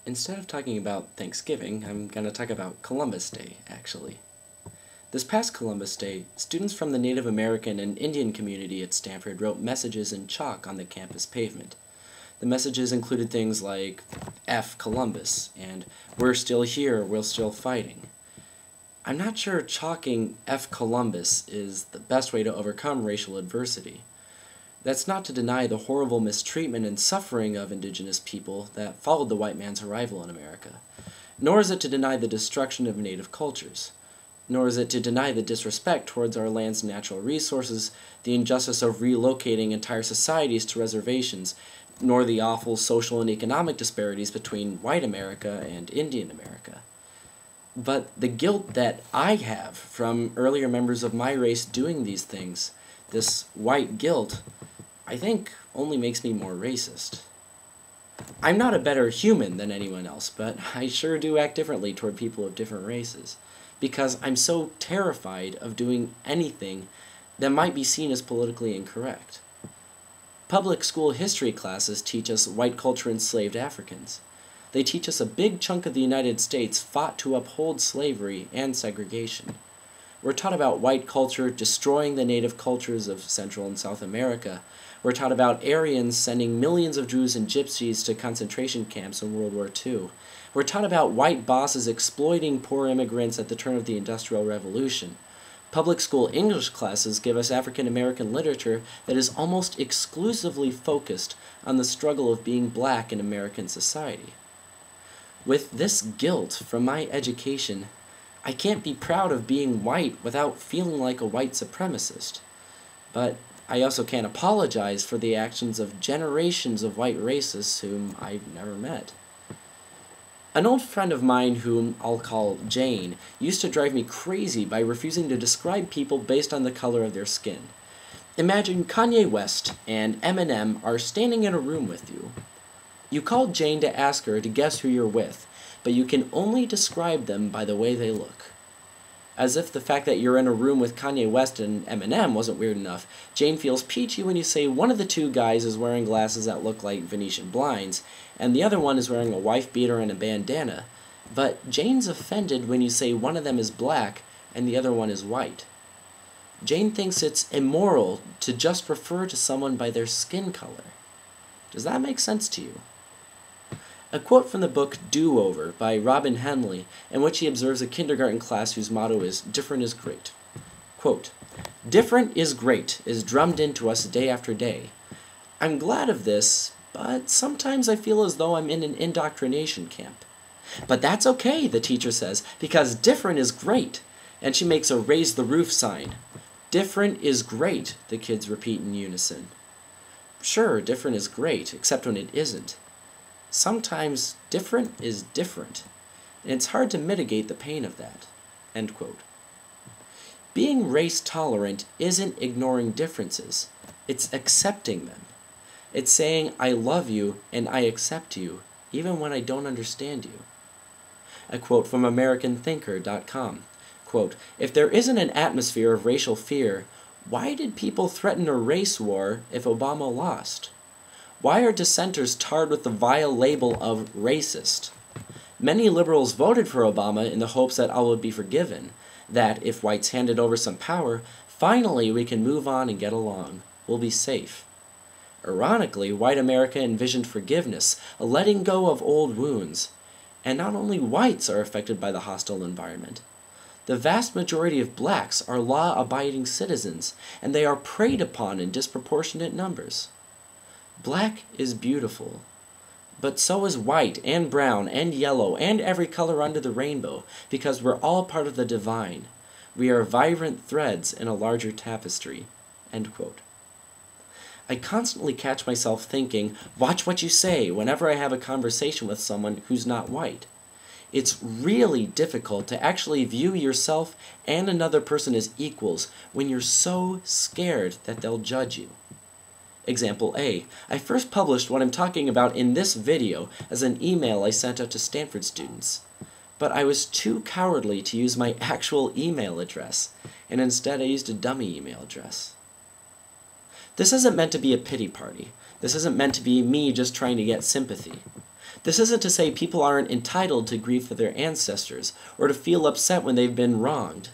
Instead of talking about Thanksgiving, I'm going to talk about Columbus Day, actually. This past Columbus Day, students from the Native American and Indian community at Stanford wrote messages in chalk on the campus pavement. The messages included things like, F Columbus, and we're still here, we're still fighting. I'm not sure chalking F Columbus is the best way to overcome racial adversity. That's not to deny the horrible mistreatment and suffering of indigenous people that followed the white man's arrival in America. Nor is it to deny the destruction of native cultures. Nor is it to deny the disrespect towards our land's natural resources, the injustice of relocating entire societies to reservations, nor the awful social and economic disparities between white America and Indian America. But the guilt that I have from earlier members of my race doing these things, this white guilt, I think only makes me more racist. I'm not a better human than anyone else, but I sure do act differently toward people of different races, because I'm so terrified of doing anything that might be seen as politically incorrect. Public school history classes teach us white culture enslaved Africans. They teach us a big chunk of the United States fought to uphold slavery and segregation. We're taught about white culture destroying the native cultures of Central and South America. We're taught about Aryans sending millions of Jews and Gypsies to concentration camps in World War II. We're taught about white bosses exploiting poor immigrants at the turn of the Industrial Revolution. Public school English classes give us African American literature that is almost exclusively focused on the struggle of being black in American society. With this guilt from my education, I can't be proud of being white without feeling like a white supremacist. But I also can't apologize for the actions of generations of white racists whom I've never met. An old friend of mine, whom I'll call Jane, used to drive me crazy by refusing to describe people based on the color of their skin. Imagine Kanye West and Eminem are standing in a room with you. You call Jane to ask her to guess who you're with, but you can only describe them by the way they look. As if the fact that you're in a room with Kanye West and Eminem wasn't weird enough, Jane feels peachy when you say one of the two guys is wearing glasses that look like Venetian blinds, and the other one is wearing a wife beater and a bandana. But Jane's offended when you say one of them is black and the other one is white. Jane thinks it's immoral to just refer to someone by their skin color. Does that make sense to you? A quote from the book Do-Over by Robin Henley, in which he observes a kindergarten class whose motto is, "Different is great." Quote, "Different is great is drummed into us day after day. I'm glad of this, but sometimes I feel as though I'm in an indoctrination camp. But that's okay," the teacher says, "because different is great." And she makes a raise the roof sign. "Different is great," the kids repeat in unison. Sure, different is great, except when it isn't. Sometimes different is different, and it's hard to mitigate the pain of that." End quote. Being race tolerant isn't ignoring differences, it's accepting them. It's saying, I love you and I accept you, even when I don't understand you. A quote from AmericanThinker.com. Quote, "If there isn't an atmosphere of racial fear, why did people threaten a race war if Obama lost? Why are dissenters tarred with the vile label of racist? Many liberals voted for Obama in the hopes that all would be forgiven, that if whites handed over some power, finally we can move on and get along. We'll be safe." Ironically, white America envisioned forgiveness, a letting go of old wounds. And not only whites are affected by the hostile environment. The vast majority of blacks are law-abiding citizens, and they are preyed upon in disproportionate numbers. Black is beautiful, but so is white and brown and yellow and every color under the rainbow, because we're all part of the divine. We are vibrant threads in a larger tapestry. End quote. I constantly catch myself thinking, watch what you say, whenever I have a conversation with someone who's not white. It's really difficult to actually view yourself and another person as equals when you're so scared that they'll judge you. Example A. I first published what I'm talking about in this video as an email I sent out to Stanford students. But I was too cowardly to use my actual email address, and instead I used a dummy email address. This isn't meant to be a pity party. This isn't meant to be me just trying to get sympathy. This isn't to say people aren't entitled to grieve for their ancestors or to feel upset when they've been wronged.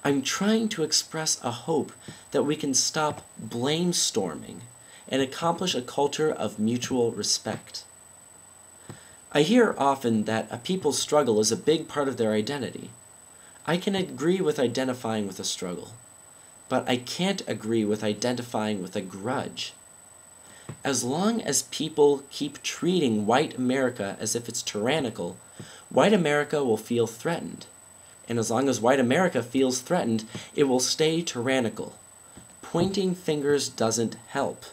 I'm trying to express a hope that we can stop blame storming and accomplish a culture of mutual respect. I hear often that a people's struggle is a big part of their identity. I can agree with identifying with a struggle, but I can't agree with identifying with a grudge. As long as people keep treating white America as if it's tyrannical, white America will feel threatened. And as long as white America feels threatened, it will stay tyrannical. Pointing fingers doesn't help.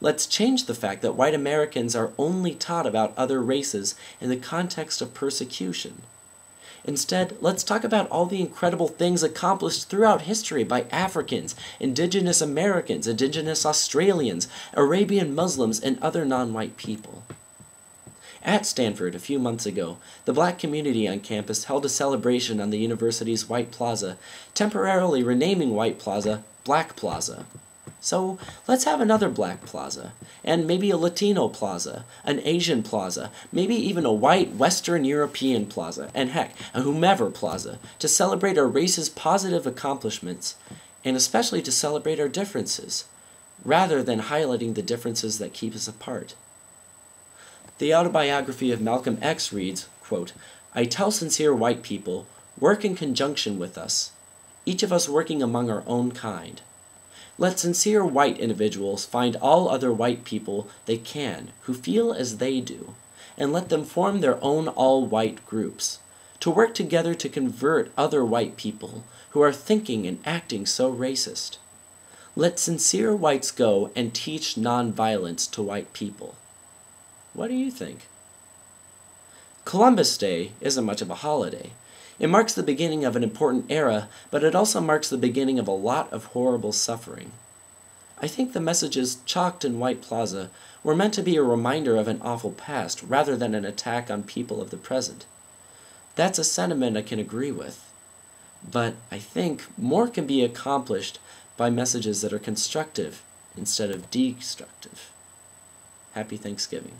Let's change the fact that white Americans are only taught about other races in the context of persecution. Instead, let's talk about all the incredible things accomplished throughout history by Africans, indigenous Americans, indigenous Australians, Arabian Muslims, and other non-white people. At Stanford, a few months ago, the black community on campus held a celebration on the university's White Plaza, temporarily renaming White Plaza Black Plaza. So let's have another Black Plaza, and maybe a Latino plaza, an Asian plaza, maybe even a white Western European plaza, and heck, a whomever plaza, to celebrate our race's positive accomplishments, and especially to celebrate our differences, rather than highlighting the differences that keep us apart. The autobiography of Malcolm X reads, quote, "I tell sincere white people, work in conjunction with us, each of us working among our own kind. Let sincere white individuals find all other white people they can who feel as they do, and let them form their own all-white groups, to work together to convert other white people who are thinking and acting so racist. Let sincere whites go and teach nonviolence to white people." What do you think? Columbus Day isn't much of a holiday. It marks the beginning of an important era, but it also marks the beginning of a lot of horrible suffering. I think the messages chalked in White Plaza were meant to be a reminder of an awful past, rather than an attack on people of the present. That's a sentiment I can agree with. But I think more can be accomplished by messages that are constructive instead of destructive. Happy Thanksgiving.